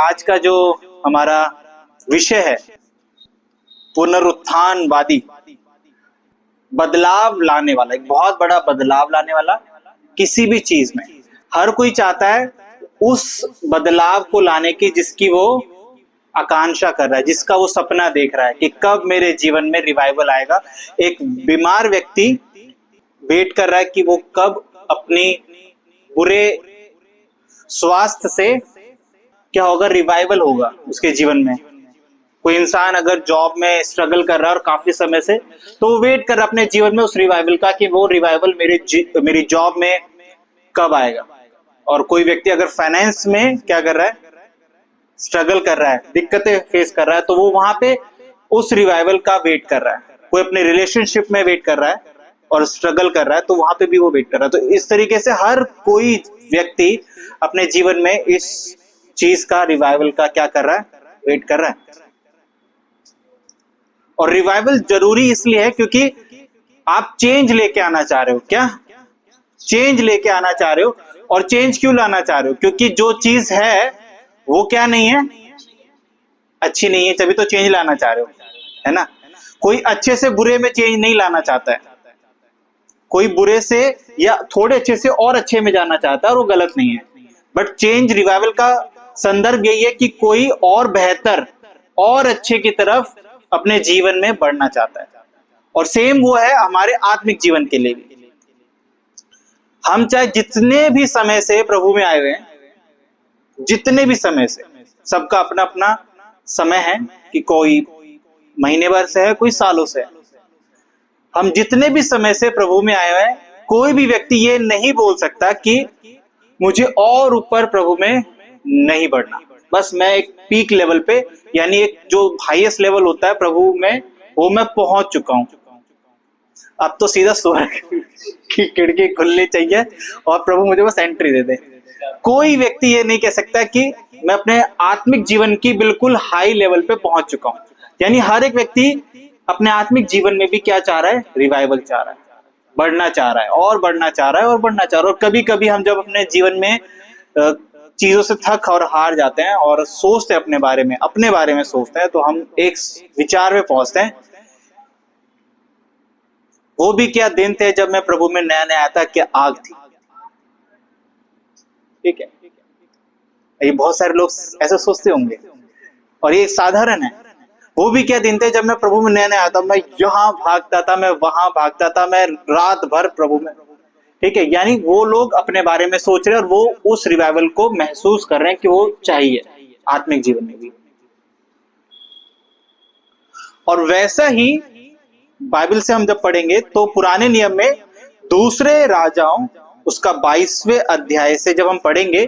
आज का जो हमारा विषय है पुनरुत्थानवादी, बदलाव लाने वाला, एक बहुत बड़ा बदलाव लाने वाला किसी भी चीज में। हर कोई चाहता है उस बदलाव को लाने की जिसकी वो आकांक्षा कर रहा है, जिसका वो सपना देख रहा है कि कब मेरे जीवन में रिवाइवल आएगा। एक बीमार व्यक्ति वेट कर रहा है कि वो कब अपनी बुरे स्वास्थ्य से क्या होगा, रिवाइवल होगा उसके जीवन में। कोई इंसान अगर जॉब में स्ट्रगल कर रहा है और काफी समय से, तो वो वेट कर रहा है अपने जीवन में उस रिवाइवल का कि वो रिवाइवल मेरी जॉब में कब आएगा। और कोई व्यक्ति अगर फाइनेंस में क्या कर रहा है, स्ट्रगल कर रहा है, दिक्कतें फेस कर रहा है, तो वो वहां पे उस रिवाइवल का वेट कर रहा है। कोई अपने रिलेशनशिप में वेट कर रहा है और स्ट्रगल कर रहा है, तो वहां पे भी वो वेट कर रहा है। तो इस तरीके से हर कोई व्यक्ति अपने जीवन में इस चीज का, रिवाइवल का क्या कर रहा है, वेट कर रहा है। और रिवाइवल जरूरी इसलिए है क्योंकि आप चेंज लेके आना चाह रहे हो। क्या चेंज लेके आना चाह रहे हो? और चेंज क्यों लाना चाह रहे हो? क्योंकि जो चीज है वो क्या नहीं है, अच्छी नहीं है, तभी तो चेंज लाना चाह रहे हो, है ना। कोई अच्छे से बुरे में चेंज नहीं लाना चाहता है, कोई बुरे से या थोड़े अच्छे से और अच्छे में जाना चाहता है, और वो गलत नहीं है। बट चेंज, रिवाइवल का संदर्भ यही है कि कोई और बेहतर और अच्छे की तरफ अपने जीवन में बढ़ना चाहता है। और सेम वो है हमारे आत्मिक जीवन के लिए भी। हम चाहे जितने भी समय से प्रभु में आए हुए हैं, जितने भी समय से, सबका अपना अपना समय है कि कोई महीने भर से है, कोई सालों से है। हम जितने भी समय से प्रभु में आए हुए हैं, कोई भी व्यक्ति ये नहीं बोल सकता कि मुझे और ऊपर प्रभु में नहीं बढ़ना, बस मैं एक पीक लेवल पे, यानी एक जो हाईएस्ट लेवल होता है प्रभु में, वो मैं पहुंच चुका हूं। अब तो सीधा स्वर्ग की खिड़की खुलनी चाहिए और प्रभु मुझे बस एंट्री दे दे। कोई व्यक्ति ये नहीं कह सकता कि मैं अपने आत्मिक जीवन की बिल्कुल हाई लेवल पे पहुंच चुका हूं। यानी हर एक व्यक्ति अपने आत्मिक जीवन में भी क्या चाह रहा है, रिवाइवल चाह रहा है, बढ़ना चाह रहा है और बढ़ना चाह रहा है और बढ़ना चाह रहा है। और कभी कभी हम जब अपने जीवन में चीजों से थक और हार जाते हैं और सोचते हैं अपने बारे में सोचते हैं, तो हम एक विचार में पहुंचते हैं, वो भी क्या दिन थे जब मैं प्रभु में नया नया आया था, क्या आग थी। ठीक है, ये बहुत सारे लोग ऐसे सोचते होंगे और ये साधारण है। वो भी क्या दिन थे जब मैं प्रभु में नया नया आया था, मैं यहाँ भागता था, मैं वहां भागता था, मैं रात भर प्रभु में। ठीक है, यानी वो लोग अपने बारे में सोच रहे हैं और वो उस रिवाइवल को महसूस कर रहे हैं कि वो चाहिए आत्मिक जीवन में भी। और वैसा ही बाइबल से हम जब पढ़ेंगे तो पुराने नियम में दूसरे राजाओं, उसका 22वें अध्याय से जब हम पढ़ेंगे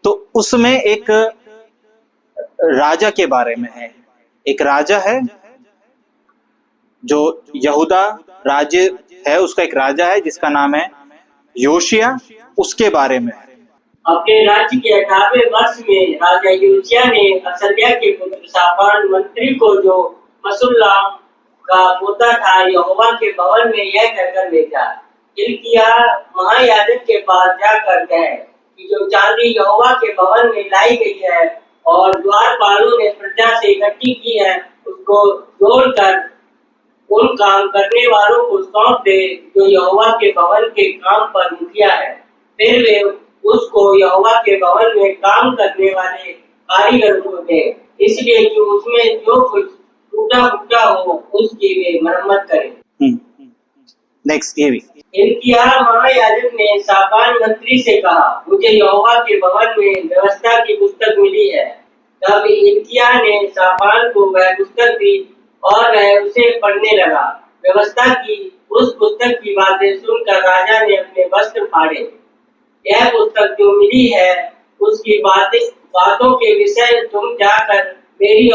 तो उसमें एक राजा के बारे में है। एक राजा है जो यहूदा राज्य है, उसका एक राजा है जिसका नाम है योशिया, उसके बारे में। अपने राज्य के 18वें वर्ष में राजा योशिया ने असल्याह के पुत्र शाफान मंत्री को, जो मसुल्लाम का पोता था, यहोवा के भवन में यह कहकर भेजा, हिल्किय्याह महायाजक के पास जाकर कह कि जो चांदी यहोवा के भवन में लाई गई है और द्वारपालों ने प्रजा से इकट्ठी की है, उसको जोड़कर उन काम करने वालों को सौंप दे जो यहोवा के भवन के काम पर मुखिया है। फिर वे उसको यहोवा के भवन में काम करने वाले कारीगर को दे, इसलिए कि उसमें जो कुछ टूटा फूटा हो उसकी वे मरम्मत करें। नेक्स्ट, ये भी हिल्किय्याह महायाजक ने शाफान मंत्री से कहा, मुझे यहोवा के भवन में व्यवस्था की पुस्तक मिली है। तब हिल्किय्याह ने शाफान को वह पुस्तक दी और वह उसे पढ़ने लगा। व्यवस्था की उस पुस्तक की बातें सुनकर राजा ने अपने वस्त्र फाड़े। यह पुस्तक जो मिली है उसकी बातों के विषय तुम जाकर मेरी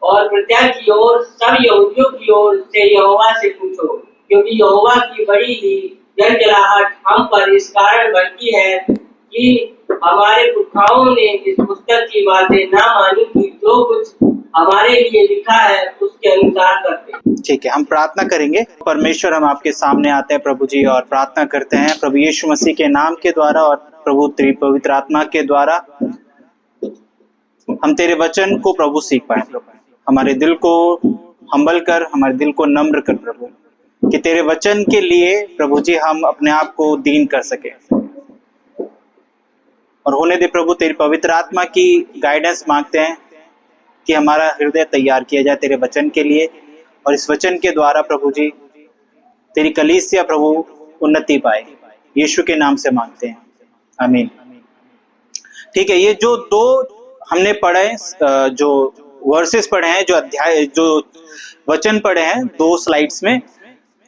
और प्रजा की ओर, सब यहूदियों की ओर से यहोवा से पूछो, क्योंकि यहोवा की बड़ी ही जलजलाहट हम पर इस कारण भड़की है कि हमारे पुरखाओं ने इस पुस्तक की बातें ना मानी कि जो कुछ हमारे लिए लिखा है उसके अनुसार करते। ठीक है, हम प्रार्थना करेंगे। परमेश्वर, हम आपके सामने आते हैं प्रभु जी और प्रार्थना करते हैं प्रभु यीशु मसीह के नाम के द्वारा और प्रभु पवित्र आत्मा के द्वारा हम तेरे वचन को प्रभु सीख पाए प्रभु। हमारे दिल को हम्बल कर, हमारे दिल को नम्र कर प्रभु, कि तेरे वचन के लिए प्रभु जी हम अपने आप को दीन कर सके। और होने दे प्रभु, तेरी पवित्र आत्मा की गाइडेंस मांगते हैं कि हमारा हृदय तैयार किया जाए तेरे वचन के लिए, और इस वचन के द्वारा प्रभु जी तेरी कलीसिया प्रभु उन्नति पाए। यीशु के नाम से मांगते हैं, आमीन। ठीक है, ये जो दो हमने पढ़े, जो वर्सेस पढ़े हैं, जो अध्याय, जो वचन पढ़े हैं 2 स्लाइड्स में,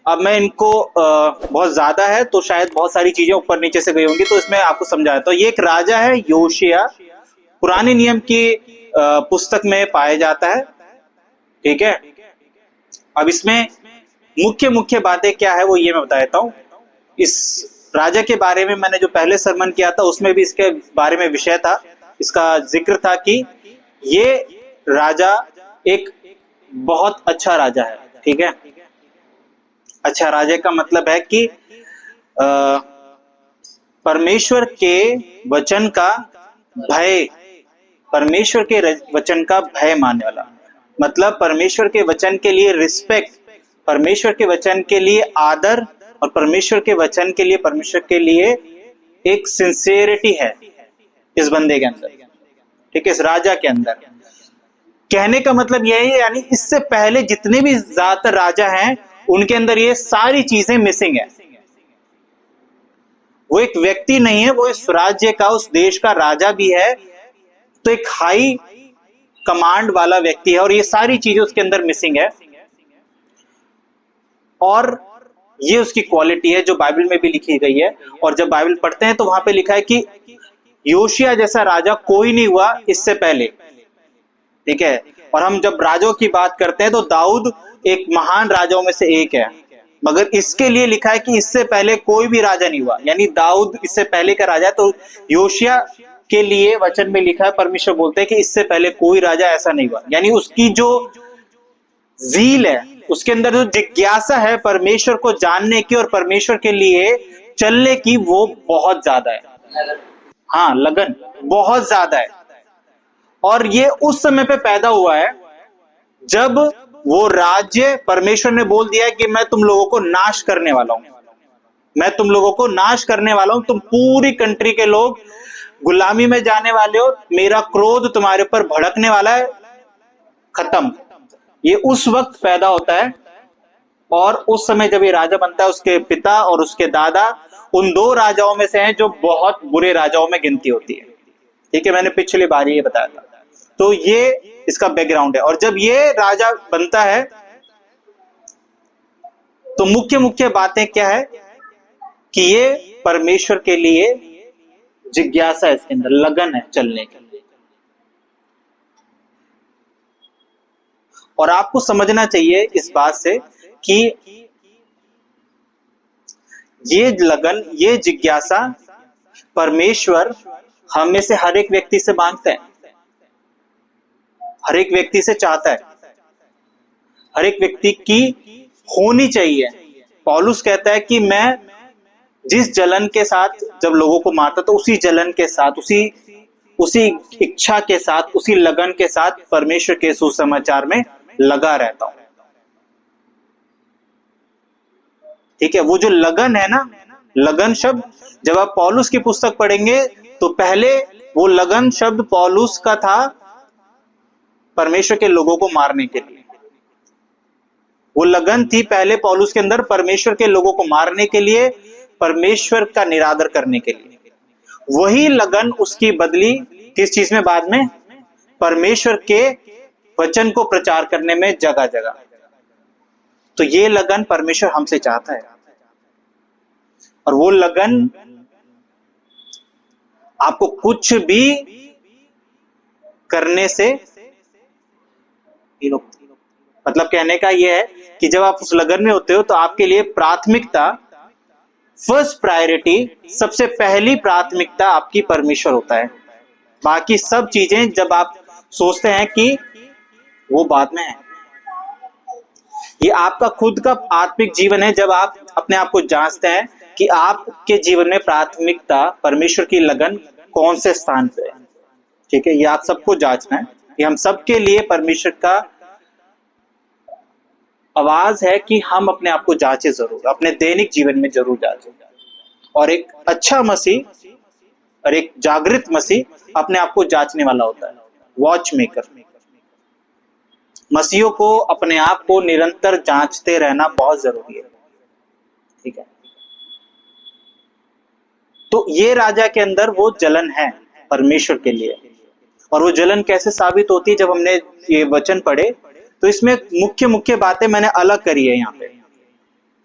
अब मैं इनको बहुत ज्यादा है तो शायद बहुत सारी चीजें ऊपर नीचे से गई होंगी, तो इसमें आपको समझाया। तो ये एक राजा है योशिया, पुराने नियम की पुस्तक में पाया जाता है। ठीक है, अब इसमें मुख्य मुख्य बातें क्या है वो ये मैं बता देता हूं। इस राजा के बारे में मैंने जो पहले सरमन किया था उसमें भी इसके बारे में विषय था, इसका जिक्र था कि ये राजा एक बहुत अच्छा राजा है। ठीक है, अच्छा राजा का मतलब है कि परमेश्वर के वचन का भय, परमेश्वर के वचन का भय मानने वाला, मतलब परमेश्वर के वचन के लिए रिस्पेक्ट, परमेश्वर के वचन के लिए आदर, और परमेश्वर के वचन के लिए, परमेश्वर के लिए एक सिंसियरिटी है इस बंदे के अंदर। ठीक है, इस राजा के अंदर। कहने का मतलब यही है, यानी इससे पहले जितने भी ज्यादातर राजा हैं उनके अंदर ये सारी चीजें मिसिंग है। वो एक व्यक्ति नहीं है, वो इस राज्य का, उस देश का राजा भी है, तो एक हाई कमांड वाला व्यक्ति है, और ये सारी चीजें उसके अंदर मिसिंग है। और ये उसकी क्वालिटी है जो बाइबल में भी लिखी गई है। और जब बाइबल पढ़ते हैं तो वहां पे लिखा है कि योशिया जैसा राजा कोई नहीं हुआ इससे पहले। ठीक है, और हम जब राजाओं की बात करते हैं तो दाऊद एक महान राजाओं में से एक है, मगर इसके लिए लिखा है कि इससे पहले कोई भी राजा नहीं हुआ, यानी दाऊद इससे पहले का राजा है। तो योशिया के लिए वचन में लिखा है, परमेश्वर बोलते हैं कि इससे पहले कोई राजा ऐसा नहीं हुआ, यानी उसकी जो ज़ील है, उसके अंदर जो जिज्ञासा है परमेश्वर को जानने की और परमेश्वर के लिए चलने की, वो बहुत ज्यादा है। हाँ, लगन बहुत ज्यादा है। और ये उस समय पे पैदा हुआ है जब वो राज्य, परमेश्वर ने बोल दिया है कि मैं तुम लोगों को नाश करने वाला हूं, मैं तुम लोगों को नाश करने वाला हूं, तुम पूरी कंट्री के लोग गुलामी में जाने वाले हो, मेरा क्रोध तुम्हारे ऊपर भड़कने वाला है, खत्म। ये उस वक्त पैदा होता है। और उस समय जब ये राजा बनता है, उसके पिता और उसके दादा उन 2 राजाओं में से हैं जो बहुत बुरे राजाओं में गिनती होती है। ठीक है, मैंने पिछली बार ये बताया था। तो ये इसका बैकग्राउंड है। और जब ये राजा बनता है तो मुख्य मुख्य बातें क्या है कि ये परमेश्वर के लिए जिज्ञासा है, इसके अंदर लगन है चलने के लिए। और आपको समझना चाहिए इस बात से कि ये लगन, ये जिज्ञासा परमेश्वर हम में से हर एक व्यक्ति से मांगता है, हर एक व्यक्ति से चाहता है, हर एक व्यक्ति की होनी चाहिए। पौलुस कहता है कि मैं जिस जलन के साथ जब लोगों को मारता तो उसी जलन के साथ, उसी इच्छा के साथ, उसी लगन के साथ परमेश्वर के सुसमाचार में लगा रहता हूं। ठीक है, वो जो लगन है ना, लगन शब्द जब आप पौलुस की पुस्तक पढ़ेंगे तो पहले वो लगन शब्द पौलुस का था परमेश्वर के लोगों को मारने के लिए। वो लगन थी पहले पौलुस के अंदर परमेश्वर के लोगों को मारने के लिए, परमेश्वर का निरादर करने के लिए। वही लगन उसकी बदली किस चीज में बाद में? परमेश्वर के वचन को प्रचार करने में जगह जगह। तो ये लगन परमेश्वर हमसे चाहता है, और वो लगन आपको कुछ भी करने से, मतलब कहने का यह है कि जब आप उस लगन में होते हो तो आपके लिए प्राथमिकता, फर्स्ट प्रायोरिटी, सबसे पहली प्राथमिकता आपकी परमेश्वर होता है। बाकी सब चीजें जब आप सोचते हैं कि वो बाद में है। ये आपका खुद का आत्मिक जीवन है जब आप अपने आप को जांचते हैं कि आपके जीवन में प्राथमिकता, परमेश्वर की लगन कौन से स्थान पे है। ठीक है, ये आप सबको जांचना है, ये हम सबके लिए परमेश्वर का आवाज है कि हम अपने आप को जांचे जरूर, अपने दैनिक जीवन में जरूर जांचें। और एक अच्छा मसीह और एक जागृत मसीह अपने आप को जांचने वाला होता है, वॉच मेकर। मसीहों को अपने आप को निरंतर जांचते रहना बहुत जरूरी है, ठीक है। तो ये राजा के अंदर वो जलन है परमेश्वर के लिए, और वो जलन कैसे साबित होती है, जब हमने ये वचन पढ़े तो इसमें मुख्य मुख्य बातें मैंने अलग करी है यहाँ पे,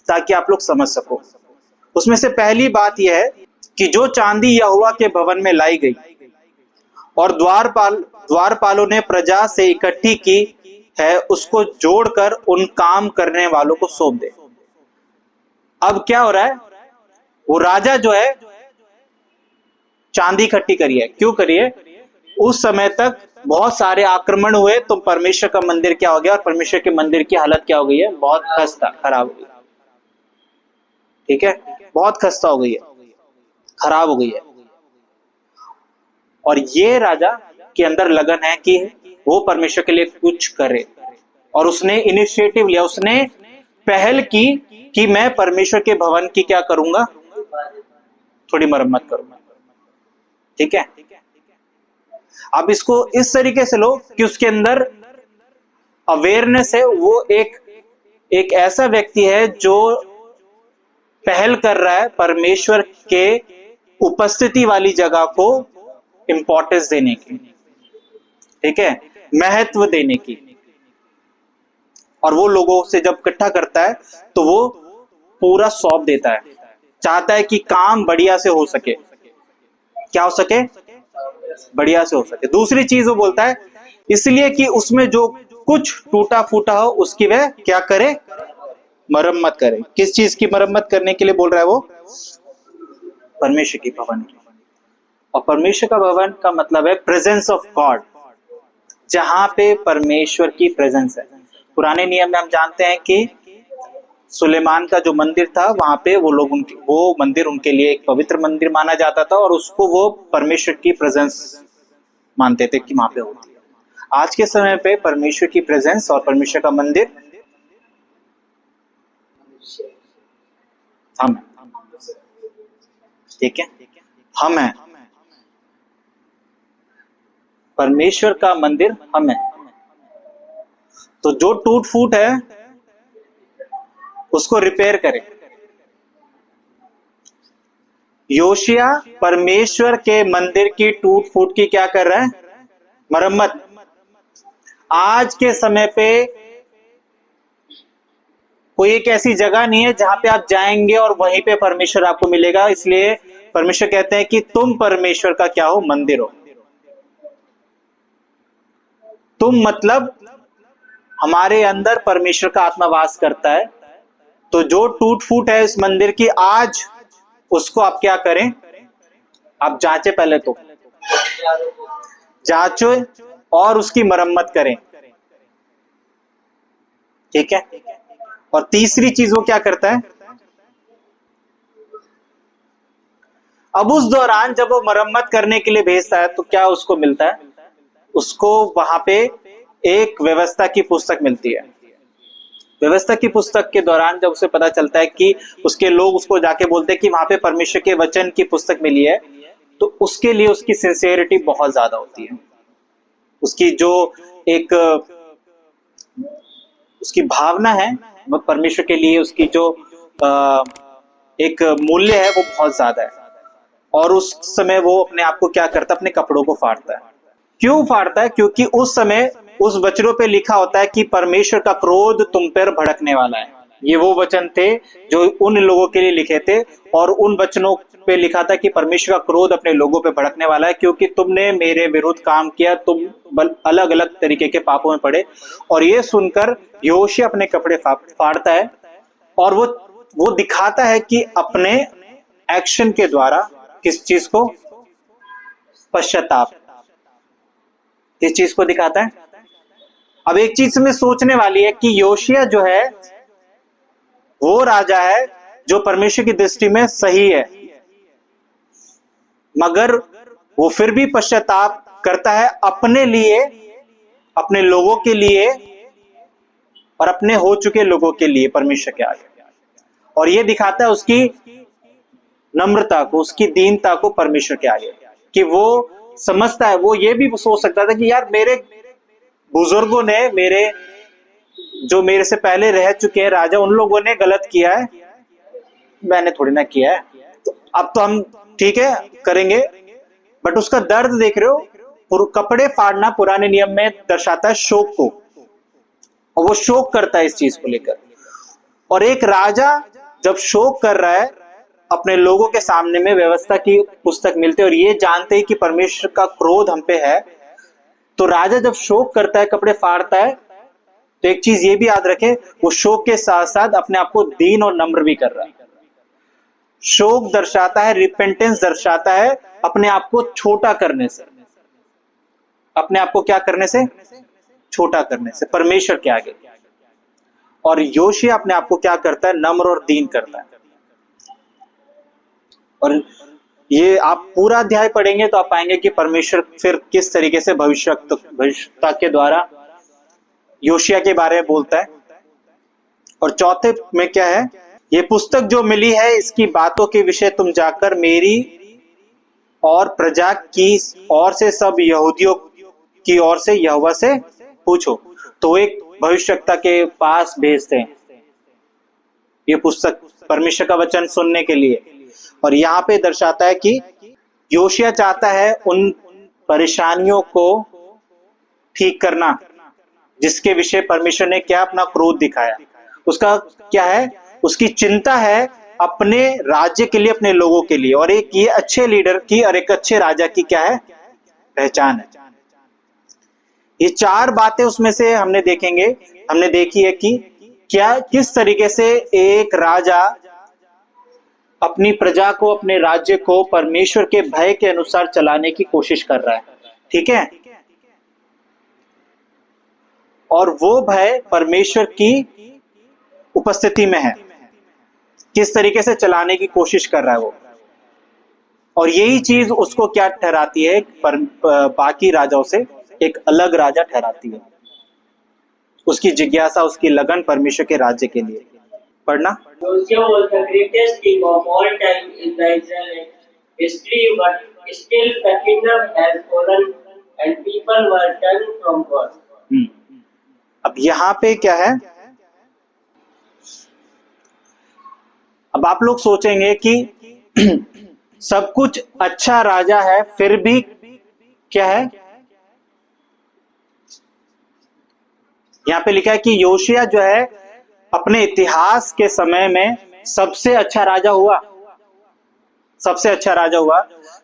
ताकि आप लोग समझ सको। उसमें से पहली बात यह है कि जो चांदी यहोवा के भवन में लाई गई और द्वारपालों ने प्रजा से इकट्ठी की है, उसको जोड़कर उन काम करने वालों को सौंप दे। अब क्या हो रहा है, वो राजा जो है चांदी इकट्ठी करी है, क्यों करी है? उस समय तक बहुत सारे आक्रमण हुए, तो परमेश्वर का मंदिर क्या हो गया, और परमेश्वर के मंदिर की हालत क्या हो गई है, बहुत खस्ता खराब हो गई, ठीक है, बहुत खस्ता हो गई है, खराब हो गई है। और ये राजा के अंदर लगन है कि वो परमेश्वर के लिए कुछ करे, और उसने इनिशिएटिव लिया, उसने पहल की कि मैं परमेश्वर के भवन की क्या करूंगा, थोड़ी मरम्मत करूंगा, ठीक है। अब इसको इस तरीके से लो कि उसके अंदर अवेयरनेस है, वो एक ऐसा व्यक्ति है जो पहल कर रहा है परमेश्वर के उपस्थिति वाली जगह को इंपॉर्टेंस देने की, ठीक है, महत्व देने की। और वो लोगों से जब इकट्ठा करता है तो वो पूरा सौंप देता है, चाहता है कि काम बढ़िया से हो सके, क्या हो सके, बढ़िया से हो सके। दूसरी चीज वो बोलता है इसलिए कि उसमें जो कुछ टूटा फूटा हो उसकी वह क्या करे, मरम्मत करे। किस चीज की मरम्मत करने के लिए बोल रहा है वो? परमेश्वर की भवन की। और परमेश्वर का भवन का मतलब है प्रेजेंस ऑफ गॉड, जहां पे परमेश्वर की प्रेजेंस है। पुराने नियम में हम जानते हैं कि सुलेमान का जो मंदिर था, वहां पे वो मंदिर उनके लिए एक पवित्र मंदिर माना जाता था, और उसको वो परमेश्वर की प्रेजेंस मानते थे कि वहां पे होती है। आज के समय पे परमेश्वर की प्रेजेंस और परमेश्वर का मंदिर हम हैं, ठीक है, हम हैं, परमेश्वर का मंदिर हम हैं। तो जो टूट फूट है उसको रिपेयर करें। योशिया परमेश्वर के मंदिर की टूट फूट की क्या कर रहा है, मरम्मत। आज के समय पे कोई एक ऐसी जगह नहीं है जहां पे आप जाएंगे और वहीं पे परमेश्वर आपको मिलेगा, इसलिए परमेश्वर कहते हैं कि तुम परमेश्वर का क्या हो, मंदिर हो। तुम मतलब हमारे अंदर परमेश्वर का आत्मा वास करता है। तो जो टूट फूट है इस मंदिर की, आज उसको आप क्या करें, आप जांचे, पहले तो जांचो और उसकी मरम्मत करें, ठीक है। और तीसरी चीज वो क्या करता है, अब उस दौरान जब वो मरम्मत करने के लिए भेजता है तो क्या उसको मिलता है, उसको वहां पे एक व्यवस्था की पुस्तक मिलती है। व्यवस्था की पुस्तक के दौरान जब उसे पता चलता है कि उसके लोग उसको जाके बोलते हैं कि वहां पे परमेश्वर के वचन की पुस्तक मिली है, तो उसके लिए उसकी सिंसियरिटी बहुत ज्यादा होती है। उसकी जो एक उसकी भावना है वो परमेश्वर के लिए, उसकी जो एक मूल्य है वो बहुत ज्यादा है। और उस समय वो अपने आप को क्या करता है, अपने कपड़ों को फाड़ता है। क्यों फाड़ता है? क्योंकि उस समय उस वचनों पे लिखा होता है कि परमेश्वर का क्रोध तुम पर भड़कने वाला है। ये वो वचन थे जो उन लोगों के लिए लिखे थे, और उन वचनों पे लिखा था कि परमेश्वर का क्रोध अपने लोगों पे भड़कने वाला है, क्योंकि तुमने मेरे विरुद्ध काम किया, तुम अलग अलग तरीके के पापों में पड़े। और ये सुनकर योशिया अपने कपड़े फाड़ता है, और वो दिखाता है कि अपने एक्शन के द्वारा किस चीज को, पश्चाताप, किस चीज को दिखाता है। अब एक चीज में सोचने वाली है कि योशिया जो है वो राजा है जो परमेश्वर की दृष्टि में सही है, मगर वो फिर भी पश्चाताप करता है अपने लिए, अपने लोगों के लिए और अपने हो चुके लोगों के लिए परमेश्वर के आगे। और ये दिखाता है उसकी नम्रता को, उसकी दीनता को परमेश्वर के आगे, कि वो समझता है। वो ये भी सोच सकता था कि यार मेरे बुजुर्गों ने, मेरे जो मेरे से पहले रह चुके हैं राजा, उन लोगों ने गलत किया है, मैंने थोड़ी ना किया है, तो अब तो हम ठीक है करेंगे। बट उसका दर्द देख रहे हो, कपड़े फाड़ना पुराने नियम में दर्शाता है शोक को, और वो शोक करता है इस चीज को लेकर। और एक राजा जब शोक कर रहा है, अपने लोगों के सामने में व्यवस्था की पुस्तक मिलते और ये जानते हैं कि परमेश्वर का क्रोध हम पे है, तो राजा जब शोक करता है, कपड़े फाड़ता है, तो एक चीज ये भी याद रखे, वो शोक के साथ साथ अपने आप को दीन और नम्र भी कर रहा है। शोक दर्शाता है, रिपेंटेंस दर्शाता है अपने आप को छोटा करने से, अपने आप को क्या करने से, छोटा करने से परमेश्वर के आगे। और योशिया अपने आप को क्या करता है, नम्र और दीन करता है। और ये आप पूरा अध्याय पढ़ेंगे तो आप पाएंगे कि परमेश्वर फिर किस तरीके से भविष्यवक्ता के द्वारा योशिया के बारे में बोलता है। और चौथे में क्या है, ये पुस्तक जो मिली है इसकी बातों के विषय तुम जाकर मेरी और प्रजा की ओर से सब यहूदियों की ओर से यहोवा से पूछो। तो एक भविष्यवक्ता के पास भेजते हैं ये पुस्तक परमेश्वर का वचन सुनने के लिए। और यहाँ पे दर्शाता है कि योशिया चाहता है उन परेशानियों को ठीक करना जिसके विषय परमेश्वर ने क्या अपना क्रोध दिखाया। उसका क्या है, उसकी चिंता है अपने राज्य के लिए, अपने लोगों के लिए। और एक ये अच्छे लीडर की और एक अच्छे राजा की क्या है, पहचान है। ये चार बातें उसमें से हमने देखेंगे, हमने देखी है कि क्या किस तरीके से एक राजा अपनी प्रजा को, अपने राज्य को परमेश्वर के भय के अनुसार चलाने की कोशिश कर रहा है। ठीक है, और वो भय परमेश्वर की उपस्थिति में है, किस तरीके से चलाने की कोशिश कर रहा है वो। और यही चीज उसको क्या ठहराती है, बाकी राजाओं से एक अलग राजा ठहराती है, उसकी जिज्ञासा, उसकी लगन परमेश्वर के राज्य के लिए। पढ़ना। Josiah was the greatest king of all time in the Israelite history, but still the kingdom has fallen and people were turned from God. अब यहाँ पे क्या है, अब आप लोग सोचेंगे कि सब कुछ अच्छा राजा है, फिर भी क्या है, यहाँ पे लिखा है कि योशिया जो है अपने इतिहास के समय में सबसे अच्छा राजा हुआ, सबसे अच्छा राजा हुआ,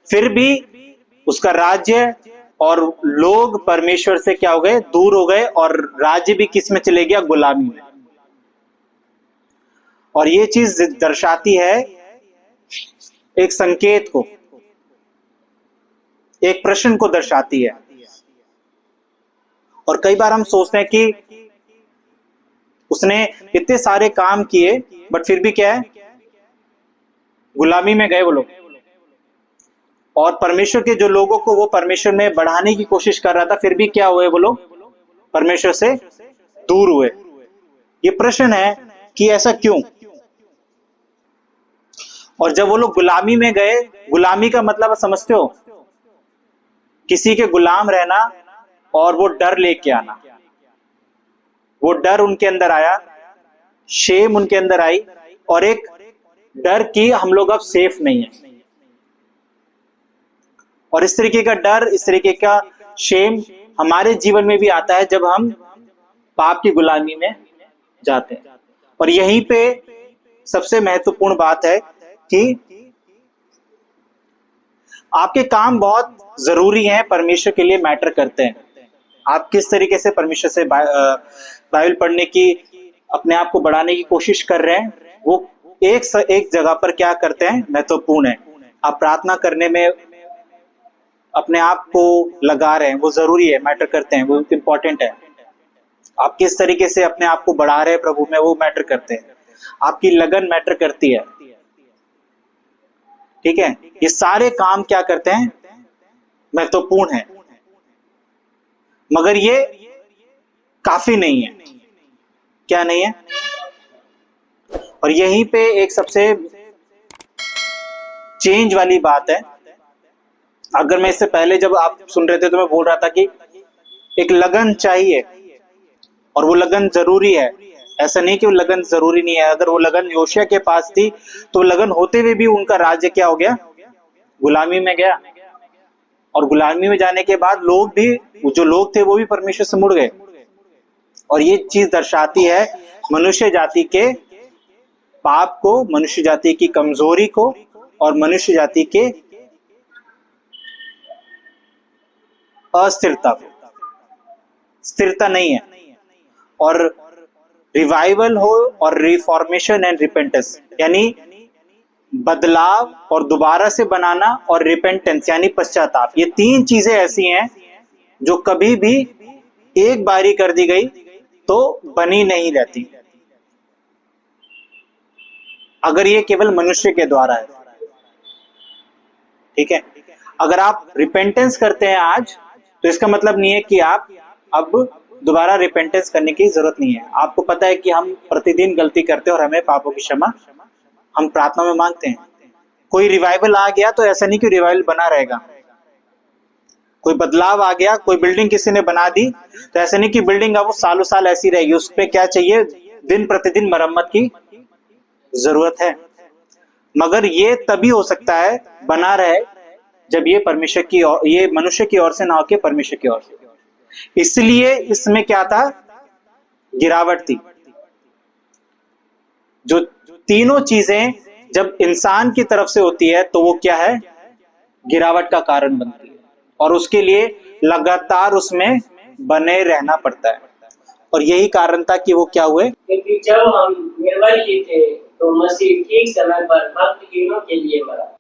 फिर भी उसका राज्य और लोग परमेश्वर से क्या हो गए, दूर हो गए, और राज्य भी किस में चले गया, गुलामी में। और ये चीज दर्शाती है एक संकेत को, एक प्रश्न को दर्शाती है। और कई बार हम सोचते हैं कि उसने इतने सारे काम किए बट फिर भी क्या है, गुलामी में गए वो लोग। और परमेश्वर के जो लोगों को वो परमेश्वर में बढ़ाने की कोशिश कर रहा था, फिर भी क्या हुए वो लोग, परमेश्वर से दूर हुए। ये प्रश्न है कि ऐसा क्यों। और जब वो लोग गुलामी में गए, गुलामी का मतलब समझते हो, किसी के गुलाम रहना और वो डर लेके आना। वो डर उनके अंदर आया, शेम उनके अंदर आई, और एक डर कि हम लोग अब सेफ नहीं है। और इस तरीके का डर, इस तरीके का शेम हमारे जीवन में भी आता है जब हम पाप की गुलामी में जाते हैं। और यहीं पे सबसे महत्वपूर्ण बात है कि आपके काम बहुत जरूरी हैं, परमेश्वर के लिए मैटर करते हैं। आप किस तरीके से परमेश्वर से बाइबल पढ़ने की, अपने आप को बढ़ाने की कोशिश कर रहे हैं, वो एक जगह पर क्या करते हैं, महत्वपूर्ण है। आप प्रार्थना करने में अपने आप को लगा रहे हैं, वो जरूरी है, मैटर करते हैं, वो इंपॉर्टेंट है। आप किस तरीके से अपने आप को बढ़ा रहे हैं प्रभु में, वो मैटर करते हैं। आपकी लगन मैटर करती है। ठीक है, ये सारे काम क्या करते हैं, महत्वपूर्ण है। मगर ये काफी नहीं है। क्या नहीं है? और यहीं पे एक सबसे चेंज वाली बात है। अगर मैं इससे पहले जब आप सुन रहे थे तो मैं बोल रहा था कि एक लगन चाहिए और वो लगन जरूरी है। ऐसा नहीं कि वो लगन जरूरी नहीं है। अगर वो लगन योशिया के पास थी तो लगन होते हुए भी उनका राज्य क्या हो गया? गुलामी में गया। और गुलामी में जाने के बाद लोग भी, जो लोग थे वो भी परमेश्वर से मुड़ गए। और ये चीज दर्शाती है मनुष्य जाति के पाप को, मनुष्य जाति की कमजोरी को और मनुष्य जाति के अस्थिरता को। स्थिरता नहीं है। और रिवाइवल हो और रिफॉर्मेशन एंड रिपेंटेंस, यानी बदलाव और दोबारा से बनाना, और रिपेंटेंस यानी पश्चाताप, ये तीन चीजें ऐसी हैं जो कभी भी एक बारी कर दी गई तो बनी नहीं रहती, अगर ये केवल मनुष्य के द्वारा है। ठीक है? अगर आप रिपेंटेंस करते हैं आज तो इसका मतलब नहीं है कि आप अब दोबारा रिपेंटेंस करने की जरूरत नहीं है। आपको पता है कि हम प्रतिदिन गलती करते हैं और हमें पापों की क्षमा हम प्रार्थना में मांगते हैं। कोई रिवाइवल आ गया तो ऐसा नहीं कि रिवाइवल बना रहेगा। कोई बदलाव आ गया, कोई बिल्डिंग किसी ने बना दी तो ऐसा नहीं कि बिल्डिंग अब वो सालों साल ऐसी रहेगी। उस पर क्या चाहिए? दिन प्रतिदिन मरम्मत की जरूरत है। मगर ये तभी हो सकता है बना रहे जब ये परमेश्वर की ओर, ये मनुष्य की ओर से ना होकर परमेश्वर की ओर से। इसलिए इसमें क्या था? गिरावट थी। जो तीनों चीजें जब इंसान की तरफ से होती है तो वो क्या है? गिरावट का कारण बनती है। और उसके लिए लगातार उसमें बने रहना पड़ता है। और यही कारण था कि वो क्या हुए? क्योंकि जब हम निर्बल ही थे तो मसीह ठीक समय पर भक्तहीनों के लिए मरा।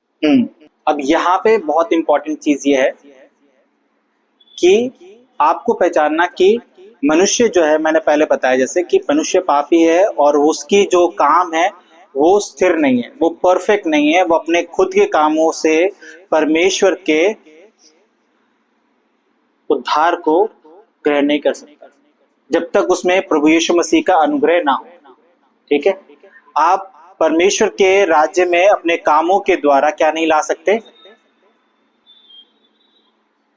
अब यहाँ पे बहुत इंपॉर्टेंट चीज ये है कि आपको पहचानना कि मनुष्य जो है, मैंने पहले बताया जैसे कि मनुष्य पापी है और उसकी जो काम है वो स्थिर नहीं है, वो परफेक्ट नहीं है। वो अपने खुद के कामों से परमेश्वर के उद्धार को ग्रहण नहीं कर सकता जब तक उसमें प्रभु यीशु मसीह का अनुग्रह ना हो। ठीक है? आप परमेश्वर के राज्य में अपने कामों के द्वारा क्या नहीं ला सकते?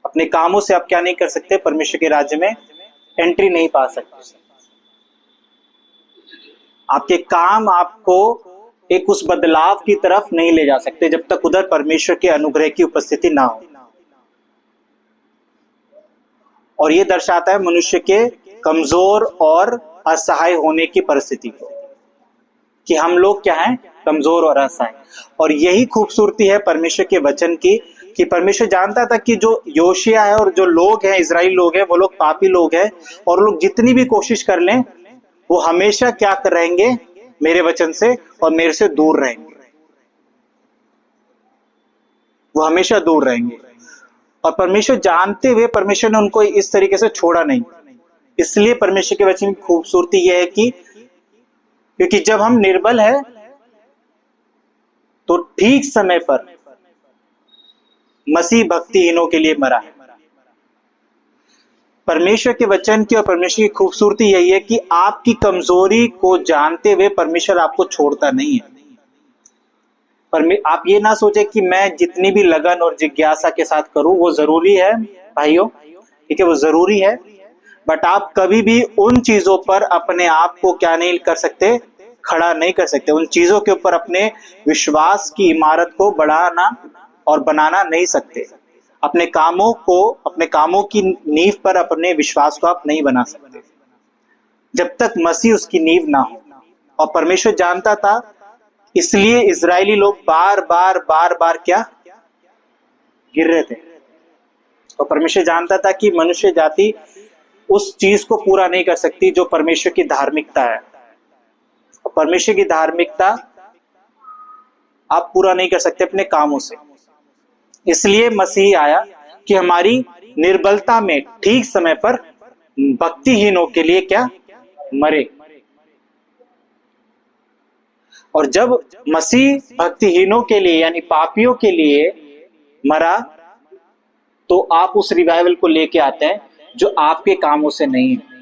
अपने कामों से आप क्या नहीं कर सकते? परमेश्वर के राज्य में एंट्री नहीं पा सकते। आपके काम आपको एक उस बदलाव की तरफ नहीं ले जा सकते जब तक उधर परमेश्वर के अनुग्रह की उपस्थिति ना हो। और ये दर्शाता है मनुष्य के कमजोर और असहाय होने की परिस्थिति को, कि हम लोग क्या हैं? कमजोर और असहाय। और यही खूबसूरती है परमेश्वर के वचन की, कि परमेश्वर जानता था कि जो योशिया है और जो लोग हैं, इजराइल लोग हैं, वो लोग पापी लोग हैं और लोग जितनी भी कोशिश कर लें वो हमेशा क्या कर रहेंगे? मेरे वचन से और मेरे से दूर रहेंगे। वो हमेशा दूर रहेंगे। और परमेश्वर जानते हुए परमेश्वर ने उनको इस तरीके से छोड़ा नहीं। इसलिए परमेश्वर के वचन की खूबसूरती यह है कि क्योंकि जब हम निर्बल है तो ठीक समय पर मसीह भक्तिहीनों के लिए मरा है। परमेश्वर के वचन की और परमेश्वर की खूबसूरती यही है कि आपकी कमजोरी को जानते हुए परमेश्वर आपको छोड़ता नहीं है। आप ये ना सोचे कि मैं जितनी भी लगन और जिज्ञासा के साथ करूं वो जरूरी है भाइयों, ठीक है, वो जरूरी है। बट आप कभी भी उन चीजों पर अपने आप को क्या नहीं कर सकते? खड़ा नहीं कर सकते। उन चीजों के ऊपर अपने विश्वास की इमारत को बढ़ाना और बनाना नहीं सकते। अपने कामों की नींव पर अपने विश्वास को आप नहीं बना सकते जब तक मसीह उसकी नींव ना हो। और परमेश्वर जानता था, इसलिए इजरायली लोग बार बार क्या गिर रहे थे। और परमेश्वर जानता था कि मनुष्य जाति उस चीज को पूरा नहीं कर सकती जो परमेश्वर की धार्मिकता है। और परमेश्वर की धार्मिकता आप पूरा नहीं कर सकते अपने कामों से। इसलिए मसीह आया कि हमारी निर्बलता में ठीक समय पर भक्तिहीनों के लिए क्या मरे। और जब मसीह भक्तिहीनों के लिए यानी पापियों के लिए मरा तो आप उस रिवाइवल को लेके आते हैं जो आपके कामों से नहीं है।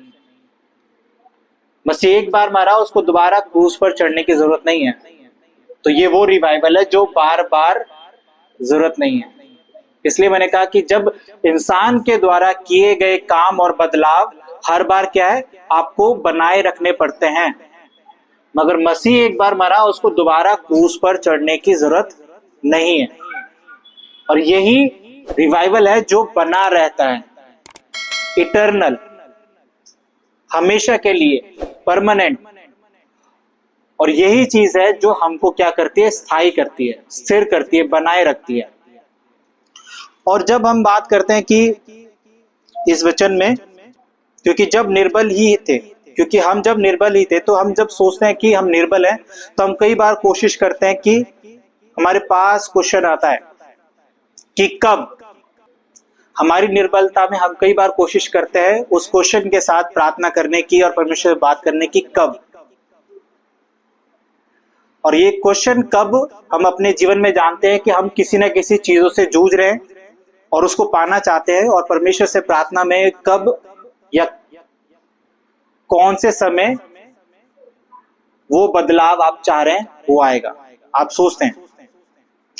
मसीह एक बार मरा, उसको दोबारा क्रूस पर चढ़ने की जरूरत नहीं है। तो ये वो रिवाइवल है जो बार बार जरूरत नहीं है। इसलिए मैंने कहा कि जब इंसान के द्वारा किए गए काम और बदलाव हर बार क्या है, आपको बनाए रखने पड़ते हैं, मगर मसीह एक बार मरा, उसको दोबारा क्रूस पर चढ़ने की जरूरत नहीं है। और यही रिवाइवल है जो बना रहता है, इटर्नल, हमेशा के लिए, परमानेंट। और यही चीज है जो हमको क्या करती है, स्थायी करती है, स्थिर करती है, बनाए रखती है। और जब हम बात करते हैं कि इस वचन में, क्योंकि जब निर्बल ही थे, क्योंकि हम जब निर्बल ही थे, तो हम जब सोचते हैं कि हम निर्बल हैं, तो हम कई बार कोशिश करते हैं कि हमारे पास क्वेश्चन आता है कि कब। हमारी निर्बलता में हम कई बार कोशिश करते हैं उस क्वेश्चन के साथ प्रार्थना करने की और परमेश्वर से बात करने की, कब। और ये क्वेश्चन कब हम अपने जीवन में जानते हैं कि हम किसी न किसी चीजों से जूझ रहे हैं और उसको पाना चाहते हैं, और परमेश्वर से प्रार्थना में कब या कौन से समय वो बदलाव आप चाह रहे हैं वो आएगा। आप सोचते हैं,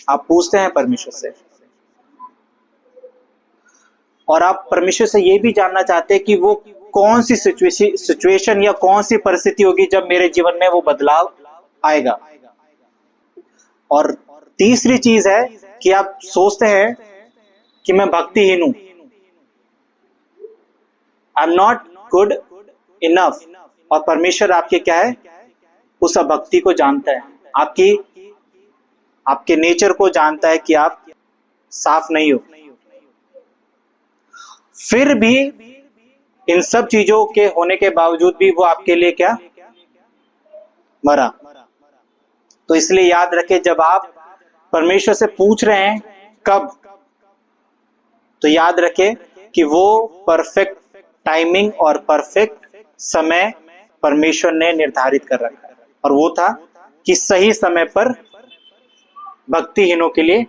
आप पूछते हैं परमेश्वर से, और आप परमेश्वर से ये भी जानना चाहते हैं कि वो कौन सी सिचुएशन या कौन सी परिस्थिति होगी जब मेरे जीवन में वो बदलाव आएगा। और तीसरी चीज है कि आप सोचते हैं कि मैं भक्तिहीन हूं, I am not good enough, और परमेश्वर आपके क्या है, उस भक्ति को जानता है, आपके नेचर को जानता है कि आप साफ नहीं हो। फिर भी इन सब चीजों के होने के बावजूद भी वो आपके लिए क्या, मरा। तो इसलिए याद रखें, जब आप परमेश्वर से पूछ रहे हैं कब, तो याद रखें कि वो परफेक्ट टाइमिंग और परफेक्ट समय परमेश्वर ने निर्धारित कर रखा है, और वो था कि सही समय पर भक्तिहीनों के लिए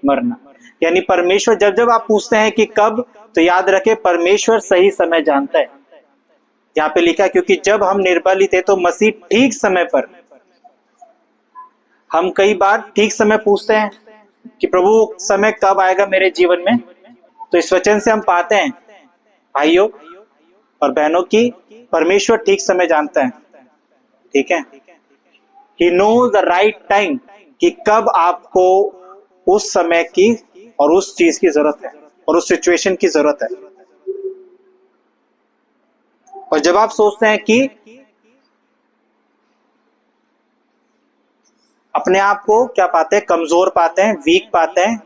मरना। यानी परमेश्वर, जब जब आप पूछते हैं कि कब, तो याद रखें परमेश्वर सही समय जानता है। यहाँ पे लिखा है, क्योंकि जब हम निर्बल ही थे तो मसीह ठीक समय पर। हम कई बार ठीक समय पूछते हैं कि प्रभु समय कब आएगा मेरे जीवन में। तो इस वचन से हम पाते हैं भाइयों और बहनों की परमेश्वर ठीक समय जानता है, ठीक है। He knows the right time, कि कब आपको उस समय की और उस चीज की जरूरत है और उस सिचुएशन की जरूरत है। और जब आप सोचते हैं कि अपने आप को क्या पाते हैं, कमजोर पाते हैं, वीक पाते हैं,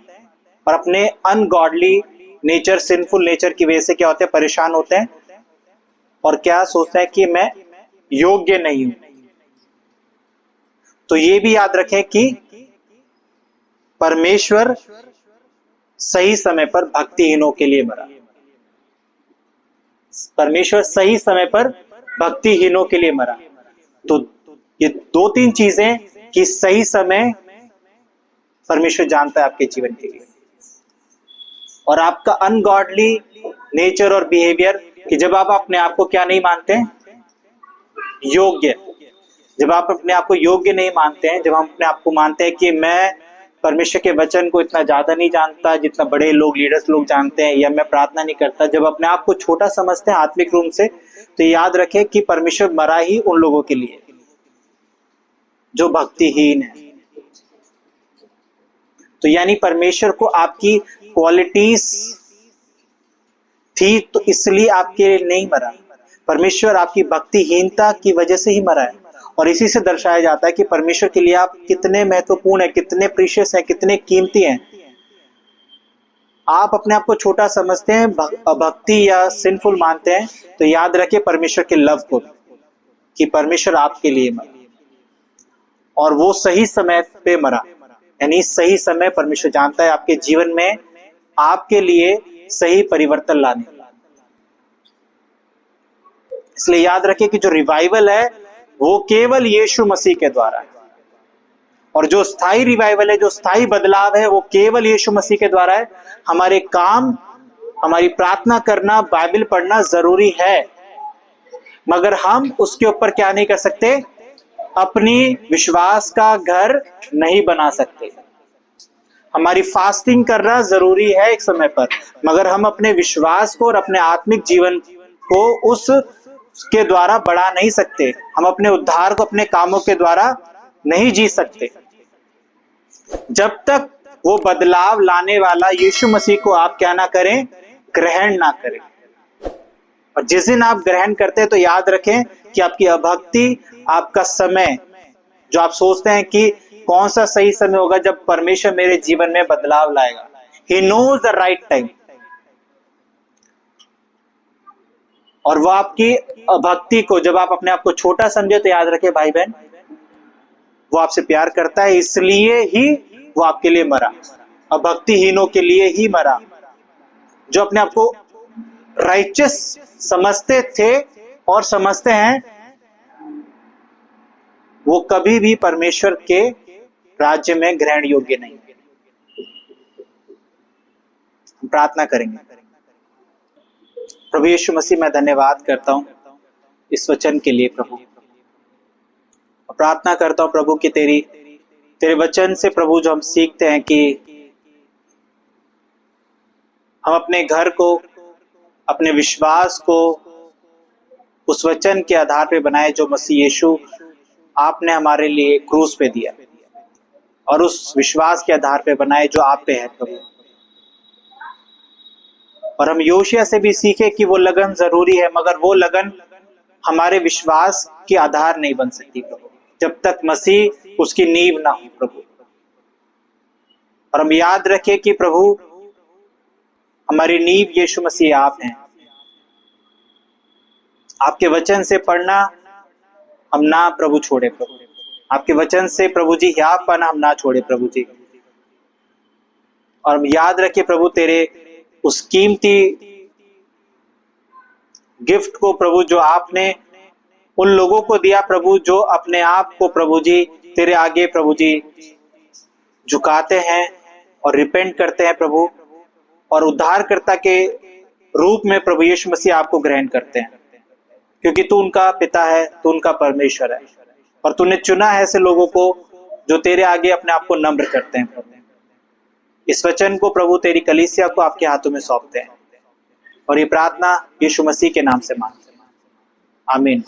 और अपने अनगॉडली नेचर, सिंफुल नेचर की वजह से क्या होते हैं, परेशान होते हैं, और क्या सोचते हैं कि मैं योग्य नहीं हूं। तो ये भी याद रखें कि परमेश्वर सही समय पर भक्तिहीनों के लिए मरा। परमेश्वर सही समय पर भक्तिहीनों के लिए मरा। तो ये दो तीन चीजें कि सही समय परमेश्वर जानता है आपके जीवन के लिए, और आपका अनगॉडली नेचर और बिहेवियर, कि जब आप अपने आप को क्या नहीं मानते हैं, योग्य। जब आप अपने आप को योग्य नहीं मानते हैं, जब हम अपने आप को मानते हैं कि मैं परमेश्वर के वचन को इतना ज्यादा नहीं जानता जितना बड़े लोग, लीडर्स लोग जानते हैं, या मैं प्रार्थना नहीं करता, जब अपने आप को छोटा समझते हैं आत्मिक रूप से, तो याद रखें कि परमेश्वर मरा ही उन लोगों के लिए जो भक्तिहीन है। तो यानी परमेश्वर को आपकी क्वालिटीज थी तो इसलिए आपके लिए नहीं मरा, परमेश्वर आपकी भक्तिहीनता की वजह से ही मरा है। और इसी से दर्शाया जाता है कि परमेश्वर के लिए आप कितने महत्वपूर्ण हैं, कितने प्रीशियस हैं, कितने कीमती हैं। आप अपने आप को छोटा समझते हैं, भक्ति या सिंफुल मानते हैं, तो याद रखिए परमेश्वर के लव को, कि परमेश्वर आपके लिए मरा और वो सही समय पे मरा। यानी सही समय परमेश्वर जानता है आपके जीवन में आपके लिए सही परिवर्तन लाने। इसलिए याद रखिए कि जो रिवाइवल है वो केवल यीशु मसीह के द्वारा है, और जो स्थायी रिवाइवल है, जो स्थायी बदलाव है, वो केवल यीशु मसीह के द्वारा है। हमारे काम, हमारी प्रार्थना करना, बाइबल पढ़ना जरूरी है, मगर हम उसके ऊपर क्या नहीं कर सकते, अपनी विश्वास का घर नहीं बना सकते। हमारी फास्टिंग करना जरूरी है एक समय पर, मगर हम अपने विश्वास को और अपने आत्मिक जीवन को उसके द्वारा बढ़ा नहीं सकते। हम अपने उद्धार को अपने कामों के द्वारा नहीं जी सकते। जब तक वो बदलाव लाने वाला यीशु मसीह को आप क्या ना करें, ग्रहण ना करें। और जिस दिन आप ग्रहण करते हैं तो याद रखें कि आपकी अभक्ति, आपका समय, जो आप सोचते हैं कि कौन सा सही समय होगा जब परमेश्वर मेरे जीवन में बदलाव लाएगा, he knows the right time. और वो आपकी अभक्ति को, जब आप अपने आप को छोटा समझे तो याद रखे भाई बहन, वो आपसे प्यार करता है, इसलिए ही वो आपके लिए मरा, अभक्तिहीनों के लिए ही मरा। जो अपने आप को राइचस समझते थे और समझते हैं, वो कभी भी परमेश्वर के राज्य में ग्रहण योग्य नहीं। हम प्रार्थना करेंगे। प्रभु यीशु मसीह, मैं धन्यवाद करता हूं इस वचन के लिए प्रभु। प्रार्थना करता हूं प्रभु कि तेरे वचन से प्रभु जो हम सीखते हैं कि हम अपने घर को, अपने विश्वास को उस वचन के आधार पे बनाए जो मसीह यीशु आपने हमारे लिए क्रूस पे दिया, और उस विश्वास के आधार पे बनाए जो आप पे है प्रभु। और हम योशिया से भी सीखे कि वो लगन जरूरी है, मगर वो लगन हमारे विश्वास के आधार नहीं बन सकती प्रभु, जब तक मसीह उसकी नींव ना हो प्रभु। और हम याद रखें कि प्रभु हमारी नींव यीशु मसीह आप हैं। आपके वचन से पढ़ना हम ना प्रभु छोड़े प्रभु, आपके वचन से प्रभु जी यापन हम ना छोड़े प्रभु जी। और हम याद रखें प्रभु तेरे उस कीमती गिफ्ट को प्रभु, जो आपने उन लोगों को दिया प्रभु जो अपने आप को प्रभु जी तेरे आगे प्रभु जी झुकाते हैं और रिपेंट करते हैं प्रभु, और उद्धारकर्ता के रूप में प्रभु यीशु मसीह आपको ग्रहण करते हैं, क्योंकि तू उनका पिता है, तू उनका परमेश्वर है, और तूने चुना है ऐसे लोगों को जो तेरे आगे अपने आप को नम्र करते हैं प्रभु। इस वचन को प्रभु तेरी कलीसिया को आपके हाथों में सौंपते हैं, और ये प्रार्थना यीशु मसीह के नाम से मांगते हैं, आमीन।